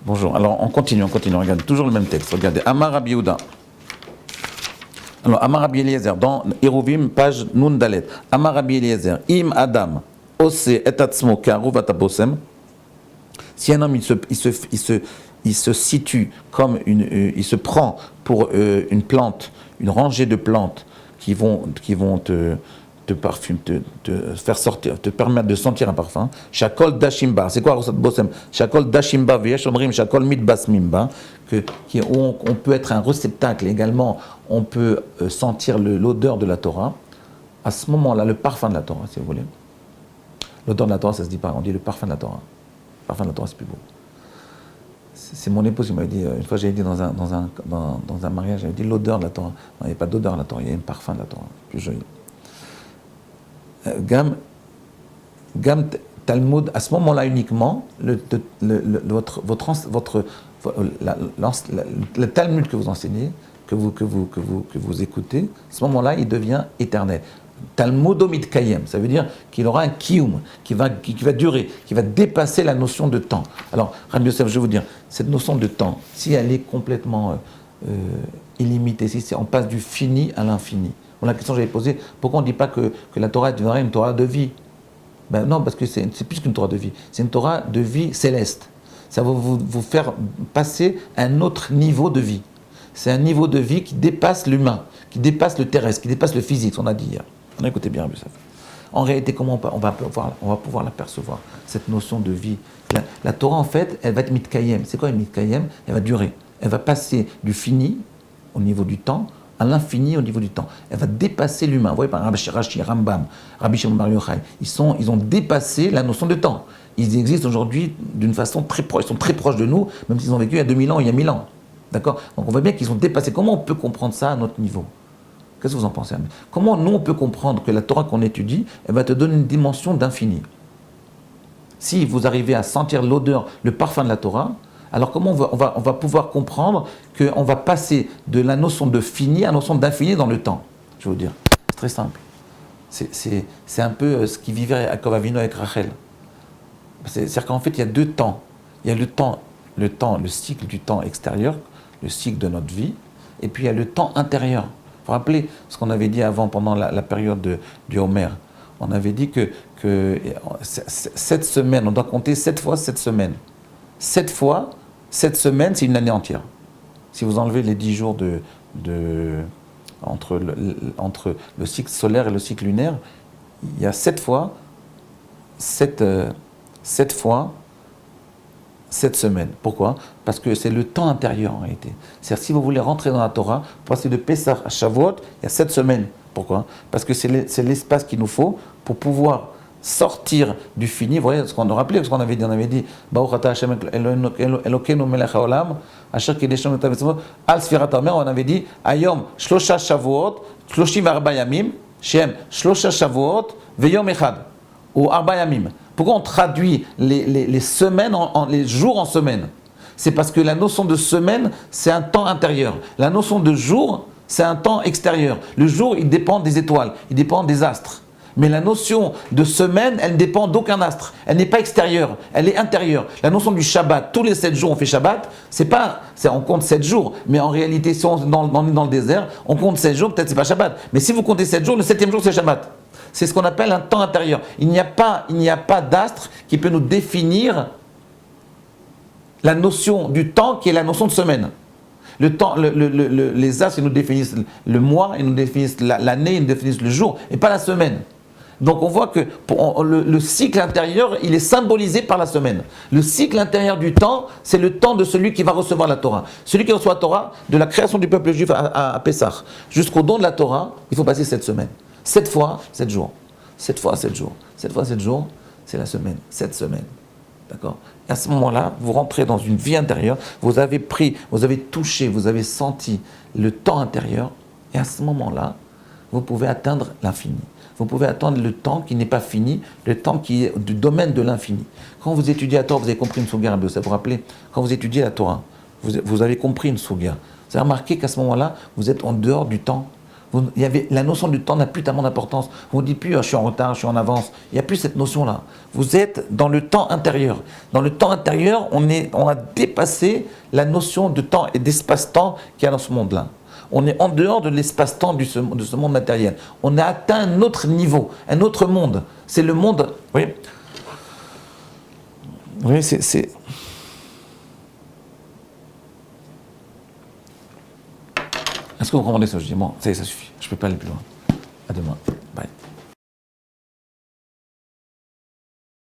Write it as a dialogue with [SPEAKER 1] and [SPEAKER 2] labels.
[SPEAKER 1] Bonjour. Alors, on continue. Regardez, toujours le même texte. Regardez. Amar Rabbi Yehuda. Alors, Amar Rabbi Eliezer, dans Eruvim, page Nun Dalet. Amar Rabbi Eliezer. Im Adam, ose et atzmo karuv ataposem. Si un homme, il se situe comme il se prend pour une plante, une rangée de plantes qui vont te parfumer, te faire sortir, te permettre de sentir un parfum. Shakol dashimba, c'est quoi Bossem? Shakol dashimba, v'yeshomrim, shakol mitbasmimba, on peut être un réceptacle également, on peut sentir l'odeur de la Torah. À ce moment-là, le parfum de la Torah, si vous voulez. L'odeur de la Torah, ça se dit pas, on dit le parfum de la Torah. Le parfum de la Torah, c'est plus beau. C'est mon épouse qui m'avait dit, une fois j'avais dit dans un mariage, j'avais dit l'odeur de la Torah. Non, il n'y a pas d'odeur de la Torah, il y a un parfum de la Torah, plus joli. Gam Talmud, à ce moment-là uniquement, le Talmud que vous enseignez, que vous écoutez, à ce moment-là, il devient éternel. Talmudomit Kayem, ça veut dire qu'il aura un kiyum, qui va durer, qui va dépasser la notion de temps. Alors, Rabbi Yosef, je vais vous dire, cette notion de temps, si elle est complètement illimitée, si on passe du fini à l'infini. La question que j'avais posée, pourquoi on ne dit pas que la Torah est une Torah de vie? Ben non, parce que c'est plus qu'une Torah de vie, c'est une Torah de vie céleste. Ça va vous faire passer à un autre niveau de vie. C'est un niveau de vie qui dépasse l'humain, qui dépasse le terrestre, qui dépasse le physique, on a dit hier. On a écouté bien, Youssef. En réalité, comment on va pouvoir l'apercevoir, cette notion de vie? La Torah, en fait, elle va être mitkayem. C'est quoi une mitkayem? Elle va durer. Elle va passer du fini, au niveau du temps, à l'infini au niveau du temps. Elle va dépasser l'humain. Vous voyez, par Rabbi Rashi, Rambam, Rabbi Shimon Bar Yochai, ils ont dépassé la notion de temps. Ils existent aujourd'hui d'une façon très proche. Ils sont très proches de nous, même s'ils ont vécu il y a 2000 ans, il y a 1000 ans. D'accord? Donc on voit bien qu'ils ont dépassé. Comment on peut comprendre ça à notre niveau? Qu'est-ce que vous en pensez? Comment nous on peut comprendre que la Torah qu'on étudie, elle va te donner une dimension d'infini? Si vous arrivez à sentir l'odeur, le parfum de la Torah, alors comment on va pouvoir comprendre qu'on va passer de la notion de fini à la notion d'infini dans le temps? Je veux dire, c'est très simple. C'est un peu ce qui vivait à Yaakov Avinu avec Rachel. C'est-à-dire qu'en fait, il y a deux temps. Il y a le cycle du temps extérieur, le cycle de notre vie, et puis il y a le temps intérieur. Vous vous rappelez ce qu'on avait dit avant, pendant la période du Homer? On avait dit que cette semaine, on doit compter 7 fois cette semaine. 7 fois, cette semaine, c'est une année entière. Si vous enlevez les 10 jours entre le cycle solaire et le cycle lunaire, il y a 7 fois, 7 fois, cette semaine. Pourquoi? Parce que c'est le temps intérieur en réalité. C'est-à-dire si vous voulez rentrer dans la Torah, pour passer de Pessah à Shavuot, il y a 7 semaines. Pourquoi? Parce que c'est l'espace qu'il nous faut pour pouvoir sortir du fini. Vous voyez ce qu'on a rappelé, ce qu'on avait dit. On avait dit Baruch atah Hashem Elokeinu melech haolam asher kideshanu et mitzvot al sfirat haomer. On avait dit Ayom shlosha shavuot 34 yamim shem shlosha shavuot veyom echad ou arba yamim. Pourquoi on traduit les semaines les jours en semaines? C'est parce que la notion de semaine, c'est un temps intérieur. La notion de jour, c'est un temps extérieur. Le jour, il dépend des étoiles, il dépend des astres. Mais la notion de semaine, elle ne dépend d'aucun astre. Elle n'est pas extérieure, elle est intérieure. La notion du Shabbat, tous les 7 jours on fait Shabbat, on compte 7 jours. Mais en réalité, si on est dans le désert, on compte 7 jours, peut-être c'est pas Shabbat. Mais si vous comptez 7 jours, le 7e jour c'est Shabbat. C'est ce qu'on appelle un temps intérieur. Il n'y a pas d'astre qui peut nous définir la notion du temps qui est la notion de semaine. Le temps, les astres, ils nous définissent le mois, ils nous définissent l'année, ils nous définissent le jour, et pas la semaine. Donc on voit que le cycle intérieur, il est symbolisé par la semaine. Le cycle intérieur du temps, c'est le temps de celui qui va recevoir la Torah. Celui qui reçoit la Torah, de la création du peuple juif à Pessah, jusqu'au don de la Torah, il faut passer 7 semaines. 7 fois 7 jours. 7 fois 7 jours. 7 fois 7 jours, c'est la semaine. 7 semaines. D'accord? Et à ce moment-là, vous rentrez dans une vie intérieure, vous avez touché, vous avez senti le temps intérieur, et à ce moment-là, vous pouvez atteindre l'infini. Vous pouvez atteindre le temps qui n'est pas fini, le temps qui est du domaine de l'infini. Quand vous étudiez la Torah, vous avez compris une souga, vous vous rappelez? Quand vous étudiez la Torah, vous avez compris une souga. Vous avez remarqué qu'à ce moment-là, vous êtes en dehors du temps. La notion du temps n'a plus tellement d'importance. Vous ne dites plus, je suis en retard, je suis en avance. Il n'y a plus cette notion-là. Vous êtes dans le temps intérieur. Dans le temps intérieur, on a dépassé la notion de temps et d'espace-temps qu'il y a dans ce monde-là. On est en dehors de l'espace-temps de ce monde matériel. On a atteint un autre niveau, un autre monde. C'est le monde... Oui, oui, c'est... Est-ce que vous comprenez ce que je dis? Bon, ça suffit. Je ne peux pas aller plus loin. À demain. Bye.